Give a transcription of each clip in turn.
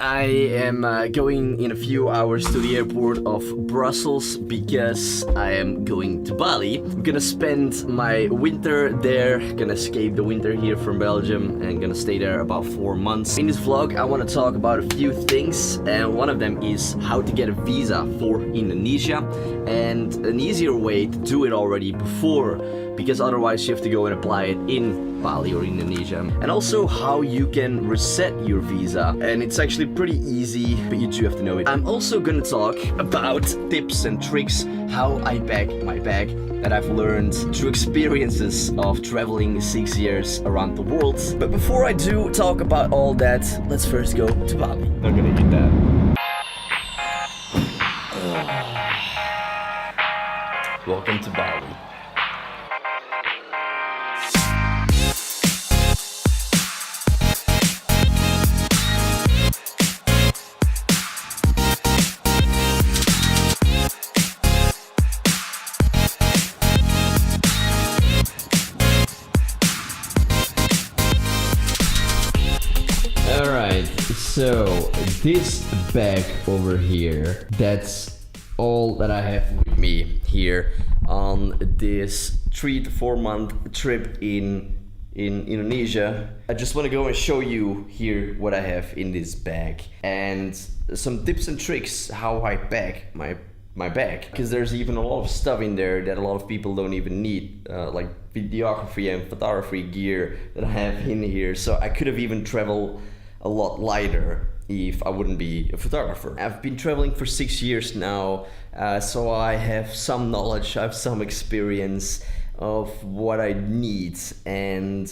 I am going in a few hours to the airport of Brussels because I am going to Bali. I'm gonna spend my winter there, gonna escape the winter here from Belgium and gonna stay there about 4 months. In this vlog I want to talk about a few things, and one of them is how to get a visa for Indonesia and an easier way to do it already before, because otherwise you have to go and apply it in Bali or Indonesia. And also how you can reset your visa, and it's actually pretty easy, but you do have to know it. I'm also gonna talk about tips and tricks how I pack my bag that I've learned through experiences of traveling 6 years around the world. But before I do talk about all that, let's first go to Bali. I'm gonna eat that. Welcome to Bali. Alright, so this bag over here, that's all that I have with me here on this 3 to 4 month trip in Indonesia. I just want to go and show you here what I have in this bag and some tips and tricks how I pack my bag, because there's even a lot of stuff in there that a lot of people don't even need, like videography and photography gear that I have in here. So I could have even traveled a lot lighter if I wouldn't be a photographer. I've been traveling for 6 years now, so I have some knowledge, I have some experience of what I need, and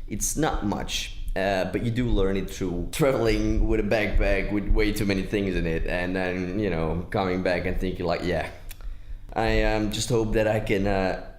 it's not much. But you do learn it through traveling with a backpack with way too many things in it, and then, you know, coming back and thinking like, yeah, I just hope that I can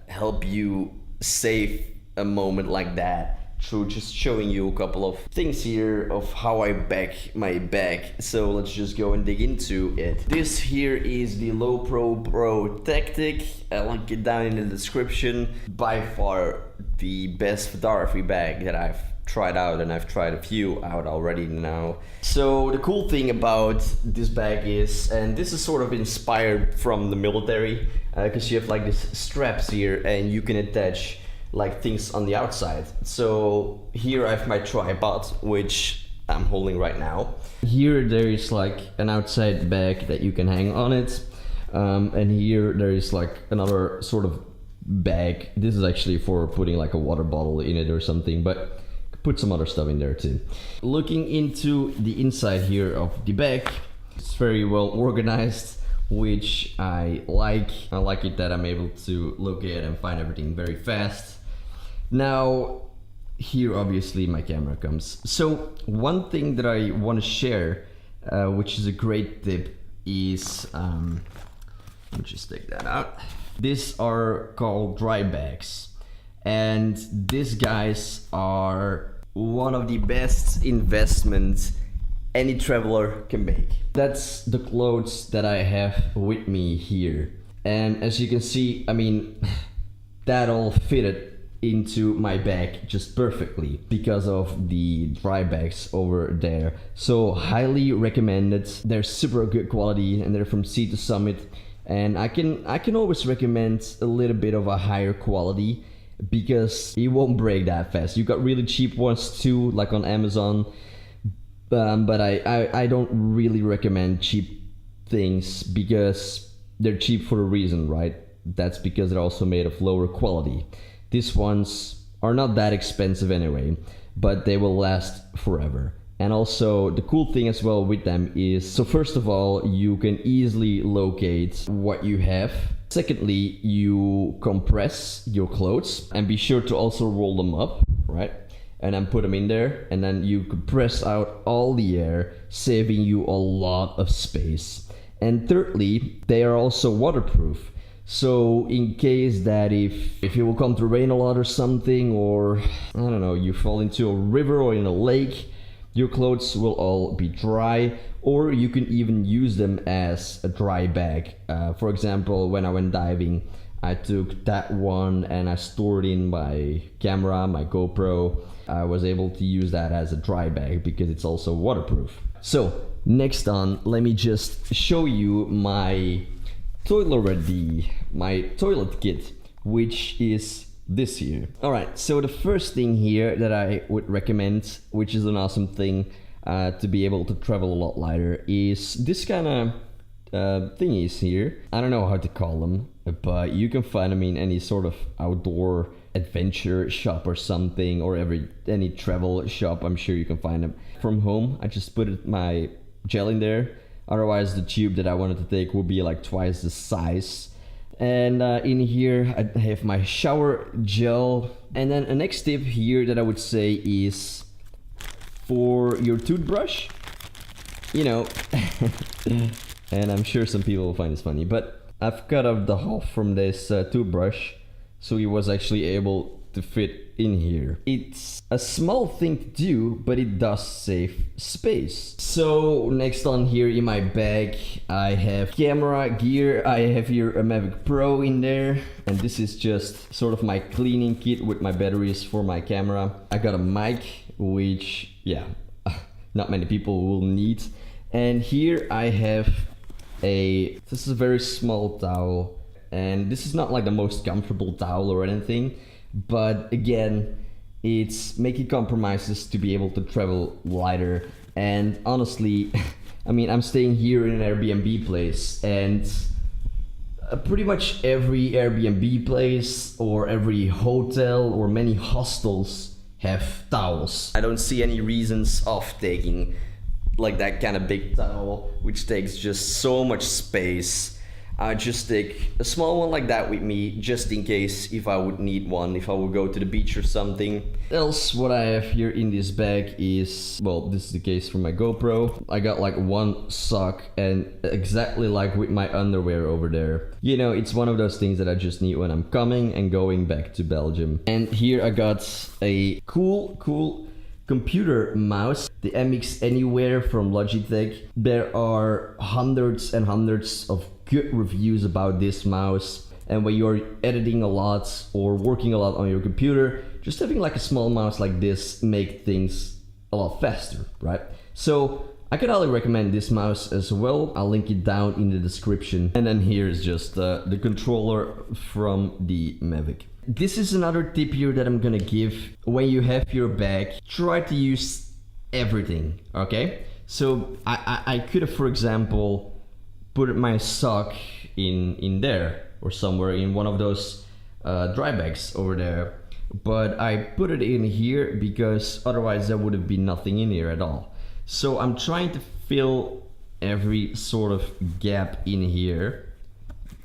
help you save a moment like that through just showing you a couple of things here of how I pack my bag. So let's just go and dig into it. This here is the Lowepro Protactic. I'll link it down in the description. By far the best photography bag that I've tried out, and I've tried a few out already now. So the cool thing about this bag is, and this is sort of inspired from the military, because you have like these straps here and you can attach like things on the outside. So here I have my tripod, which I'm holding right now. Here there is like an outside bag that you can hang on it, and here there is like another sort of bag. This is actually for putting like a water bottle in it or something, but put some other stuff in there too. Looking into the inside here of the bag, it's very well organized, which I like. I like it that I'm able to locate and find everything very fast. Now here obviously my camera comes. So one thing that I want to share, which is a great tip, is let me just take that out. These are called dry bags, and these guys are one of the best investments any traveler can make. That's the clothes that I have with me here, and as you can see, I mean, that all fitted into my bag just perfectly because of the dry bags over there. So highly recommended. They're super good quality and they're from Sea to Summit, and I can always recommend a little bit of a higher quality because it won't break that fast. You got really cheap ones too, like on Amazon, but I don't really recommend cheap things because they're cheap for a reason, right? That's because they're also made of lower quality. These ones are not that expensive anyway, but they will last forever. And also the cool thing as well with them is, so first of all, you can easily locate what you have. Secondly, you compress your clothes and be sure to also roll them up, right? And then put them in there, and then you compress out all the air, saving you a lot of space. And thirdly, they are also waterproof. So in case that if it will come to rain a lot or something, or I don't know, you fall into a river or in a lake, your clothes will all be dry, or you can even use them as a dry bag. For example, when I went diving, I took that one and I stored in my camera, my GoPro. I was able to use that as a dry bag because it's also waterproof. So next on, let me just show you my toilet kit, which is this here. Alright, so the first thing here that I would recommend, which is an awesome thing to be able to travel a lot lighter, is this kind of thingies here. I don't know how to call them, but you can find them in any sort of outdoor adventure shop or something, or any travel shop. I'm sure you can find them. From home, I just put my gel in there. Otherwise, the tube that I wanted to take would be like twice the size. And in here, I have my shower gel. And then the next tip here that I would say is for your toothbrush. You know, and I'm sure some people will find this funny, but I've cut off the hole from this toothbrush, so it was actually able to fit in here. It's a small thing to do, but it does save space. So next on here in my bag, I have camera gear. I have here a Mavic Pro in there, and this is just sort of my cleaning kit with my batteries for my camera. I got a mic, which, yeah, not many people will need. And here I have this is a very small towel, and this is not like the most comfortable towel or anything, but again, it's making compromises to be able to travel lighter. And honestly, I mean, I'm staying here in an Airbnb place, and pretty much every Airbnb place or every hotel or many hostels have towels. I don't see any reasons of taking like that kind of big towel, which takes just so much space. I just take a small one like that with me, just in case if I would need one, if I would go to the beach or something. Else, what I have here in this bag is, well, this is the case for my GoPro. I got like one sock, and exactly like with my underwear over there. You know, it's one of those things that I just need when I'm coming and going back to Belgium. And here I got a cool computer mouse, the MX Anywhere from Logitech. There are hundreds and hundreds of good reviews about this mouse, and when you're editing a lot or working a lot on your computer, just having like a small mouse like this make things a lot faster, right? So I could highly recommend this mouse as well. I'll link it down in the description. And then here's just the controller from the Mavic. This is another tip here that I'm gonna give. When you have your bag, try to use everything, okay? So I could have, for example, put my sock in there or somewhere in one of those dry bags over there, but I put it in here because otherwise there would have been nothing in here at all. So I'm trying to fill every sort of gap in here.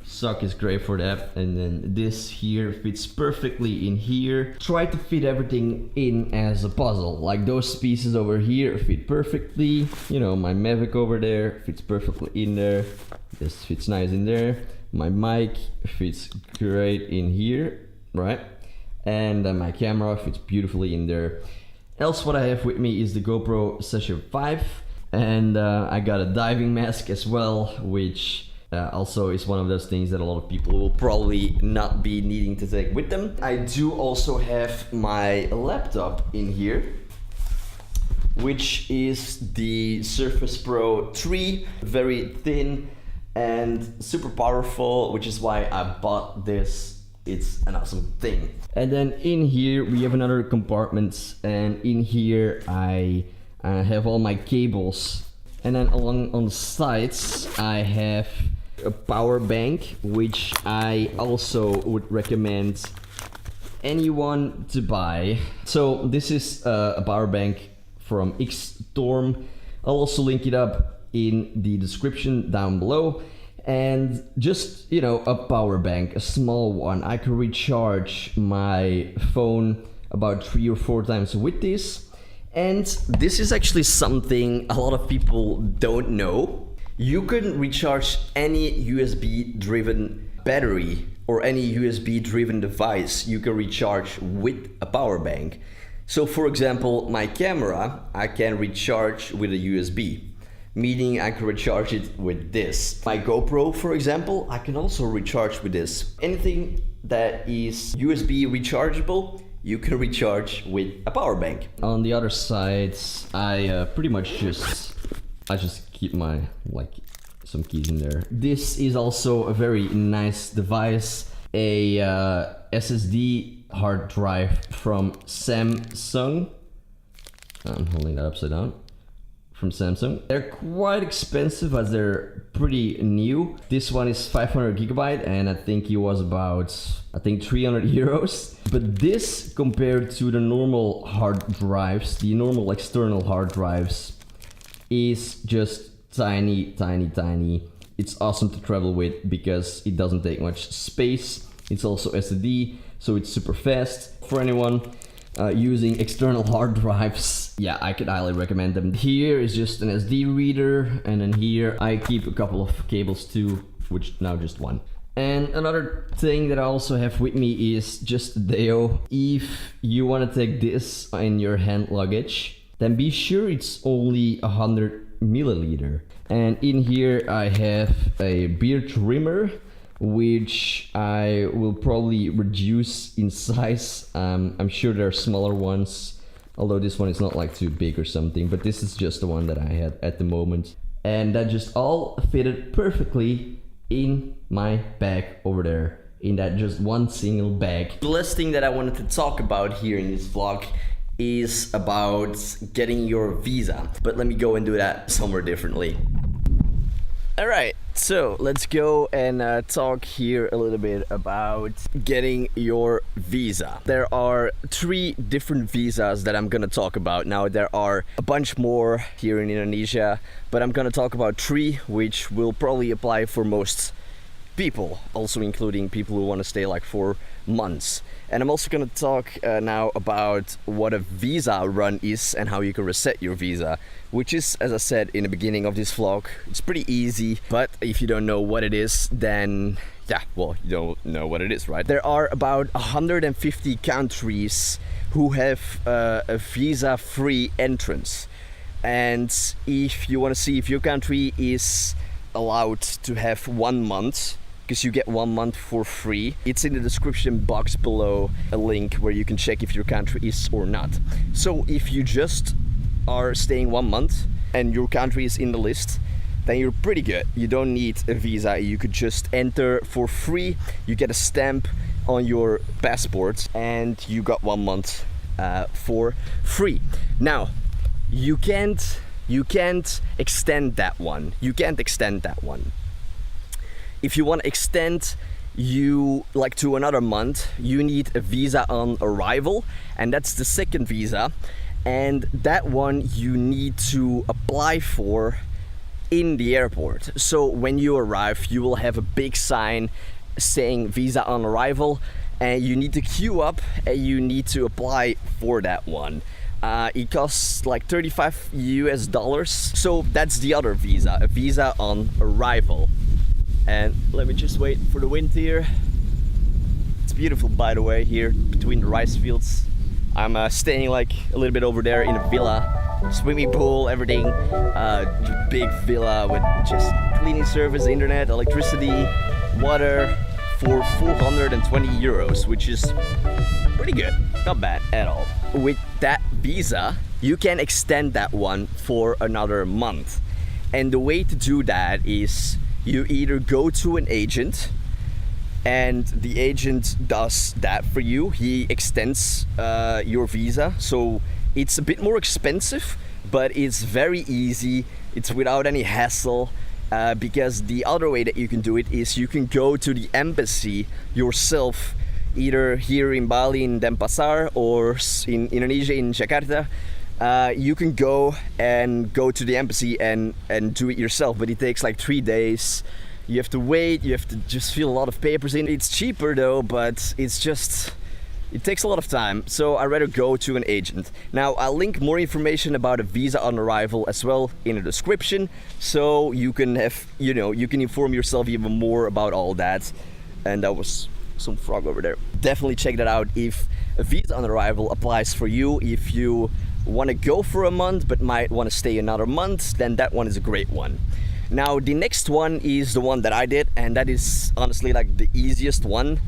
Sock is great for that, and then this here fits perfectly in here. Try to fit everything in as a puzzle. Like those pieces over here fit perfectly. You know, my Mavic over there fits perfectly in there. This fits nice in there. My mic fits great in here, right? And then my camera fits beautifully in there. Else, what I have with me is the GoPro Session 5, and I got a diving mask as well, which also is one of those things that a lot of people will probably not be needing to take with them. I do also have my laptop in here, which is the Surface Pro 3, very thin and super powerful, which is why I bought this. It's an awesome thing. And then in here we have another compartment, and in here I have all my cables. And then along on the sides I have a power bank, which I also would recommend anyone to buy. So this is a power bank from Xtorm. I'll also link it up in the description down below. And just, you know, a power bank, a small one. I can recharge my phone about 3 or 4 times with this. And this is actually something a lot of people don't know. You can recharge any USB driven battery or any USB driven device. You can recharge with a power bank. So for example, my camera, I can recharge with a USB, meaning I can recharge it with this. My GoPro, for example, I can also recharge with this. Anything that is USB rechargeable, you can recharge with a power bank. On the other side, I pretty much just I just keep my some keys in there. This is also a very nice device, a SSD hard drive from Samsung. I'm holding that upside down. From Samsung. They're quite expensive as they're pretty new. This one is 500 gigabyte and I think it was about 300 euros. But this compared to the normal hard drives, the normal external hard drives, is just tiny. It's awesome to travel with because it doesn't take much space. It's also SSD, so it's super fast. For anyone using external hard drives, yeah, I could highly recommend them. Here is just an SD reader, and then here I keep a couple of cables too, which now just one. And another thing that I also have with me is just a deo. If you want to take this in your hand luggage, then be sure it's only 100 milliliter. And in here I have a beard trimmer, which I will probably reduce in size. I'm sure there are smaller ones, although this one is not like too big or something, but this is just the one that I had at the moment. And that just all fitted perfectly in my bag over there, in that just one single bag. The last thing that I wanted to talk about here in this vlog is about getting your visa, but let me go and do that somewhere differently. Alright, so let's go and talk here a little bit about getting your visa. There are 3 different visas that I'm gonna talk about. Now there are a bunch more here in Indonesia, but I'm gonna talk about 3 which will probably apply for most people, also including people who want to stay like 4 months. And I'm also going to talk now about what a visa run is and how you can reset your visa, which is, as I said in the beginning of this vlog, it's pretty easy, but if you don't know what it is, then yeah, well, you don't know what it is, right? There are about 150 countries who have a visa-free entrance. And if you want to see if your country is allowed to have 1 month, because you get 1 month for free, it's in the description box below a link where you can check if your country is or not. So if you just are staying 1 month and your country is in the list, then you're pretty good. You don't need a visa, you could just enter for free, you get a stamp on your passport and you got 1 month for free. Now, you can't extend that one. If you want to extend you like to another month, you need a visa on arrival, and that's the second visa, and that one you need to apply for in the airport. So when you arrive, you will have a big sign saying visa on arrival, and you need to queue up and you need to apply for that one. It costs like $35 US. So that's the other visa, a visa on arrival. And let me just wait for the wind here. It's beautiful, by the way, here between the rice fields. I'm staying like a little bit over there in a villa, swimming pool, everything. Big villa with just cleaning service, internet, electricity, water for 420 euros, which is pretty good, not bad at all. With that visa, you can extend that one for another month. And the way to do that is you either go to an agent and the agent does that for you. He extends your visa, so it's a bit more expensive, but it's very easy. It's without any hassle, because the other way that you can do it is you can go to the embassy yourself, either here in Bali in Denpasar or in Indonesia in Jakarta. You can go to the embassy and do it yourself, but it takes like 3 days. You have to wait, you have to just fill a lot of papers in. It's cheaper though, but it takes a lot of time, so I'd rather go to an agent. Now, I'll link more information about a visa on arrival as well in the description, so you can have, you can inform yourself even more about all that. And that was some frog over there. Definitely check that out if a visa on arrival applies for you. If you want to go for a month but might want to stay another month, then that one is a great one. Now, the next one is the one that I did, and that is honestly like the easiest one,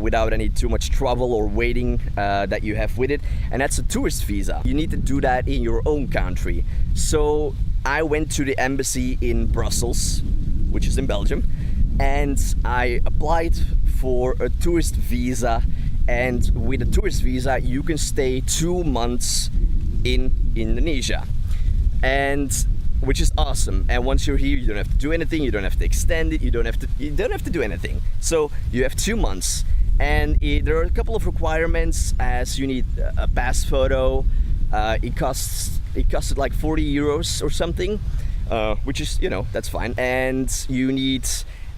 without any too much trouble or waiting that you have with it, and that's a tourist visa. You need to do that in your own country. So I went to the embassy in Brussels, which is in Belgium, and I applied for a tourist visa. And with a tourist visa, you can stay 2 months in Indonesia, and which is awesome. And once you're here, you don't have to do anything. You don't have to extend it. You don't have to do anything. So you have 2 months, and there are a couple of requirements, as you need a pass photo. It costed like 40 euros or something, which is, you know, that's fine. And you need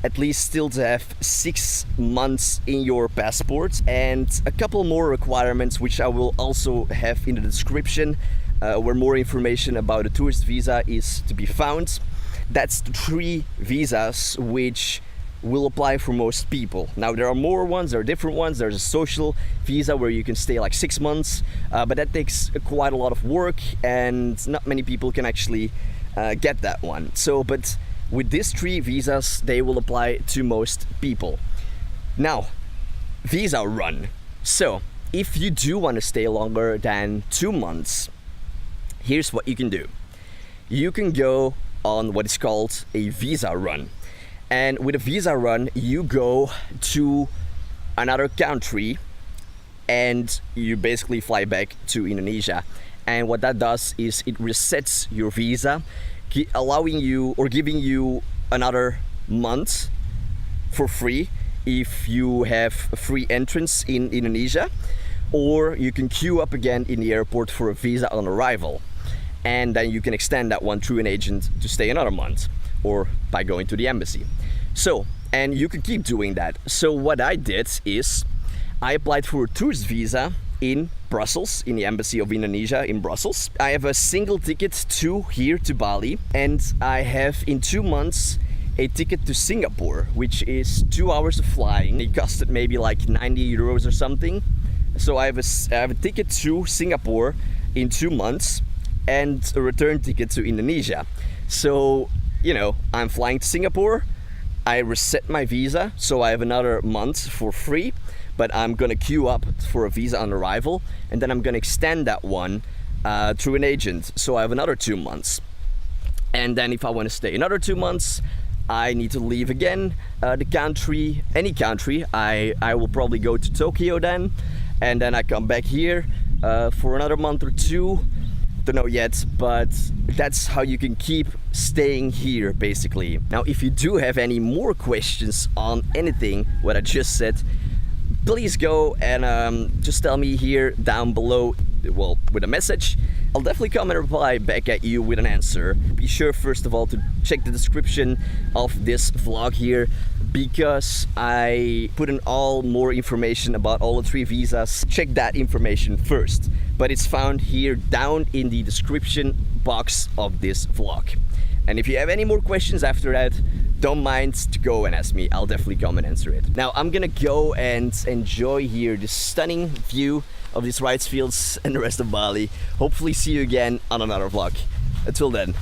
at least still to have 6 months in your passport, and a couple more requirements which I will also have in the description, where more information about a tourist visa is to be found. That's the 3 visas which will apply for most people. Now there are more ones, there are different ones. There's a social visa where you can stay like 6 months, but that takes quite a lot of work, and not many people can actually get that one. So, but with these 3 visas, they will apply to most people. Now, visa run. So, if you do want to stay longer than 2 months, here's what you can do. You can go on what is called a visa run. And with a visa run, you go to another country and you basically fly back to Indonesia. And what that does is it resets your visa, allowing you or giving you another month for free if you have a free entrance in Indonesia, or you can queue up again in the airport for a visa on arrival, and then you can extend that one through an agent to stay another month, or by going to the embassy. So, and you can keep doing that. So what I did is I applied for a tourist visa in Brussels, in the embassy of Indonesia in Brussels. I have a single ticket to here to Bali, and I have in 2 months a ticket to Singapore, which is 2 hours of flying. It costed maybe like 90 euros or something. So I have a ticket to Singapore in 2 months and a return ticket to Indonesia. So, you know, I'm flying to Singapore, I reset my visa, so I have another month for free, but I'm gonna queue up for a visa on arrival, and then I'm gonna extend that one through an agent, so I have another 2 months. And then if I want to stay another 2 months, I need to leave again the country, any country. I will probably go to Tokyo then, and then I come back here for another month or 2. Don't know yet, but that's how you can keep staying here basically. Now, if you do have any more questions on anything what I just said, please go and just tell me here down below, well, with a message. I'll definitely come and reply back at you with an answer. Be sure first of all to check the description of this vlog here, because I put in all more information about all the 3 visas. Check that information first, but it's found here down in the description box of this vlog. And if you have any more questions after that, don't mind to go and ask me. I'll definitely come and answer it. Now I'm gonna go and enjoy here the stunning view of these rice fields and the rest of Bali. Hopefully see you again on another vlog. Until then.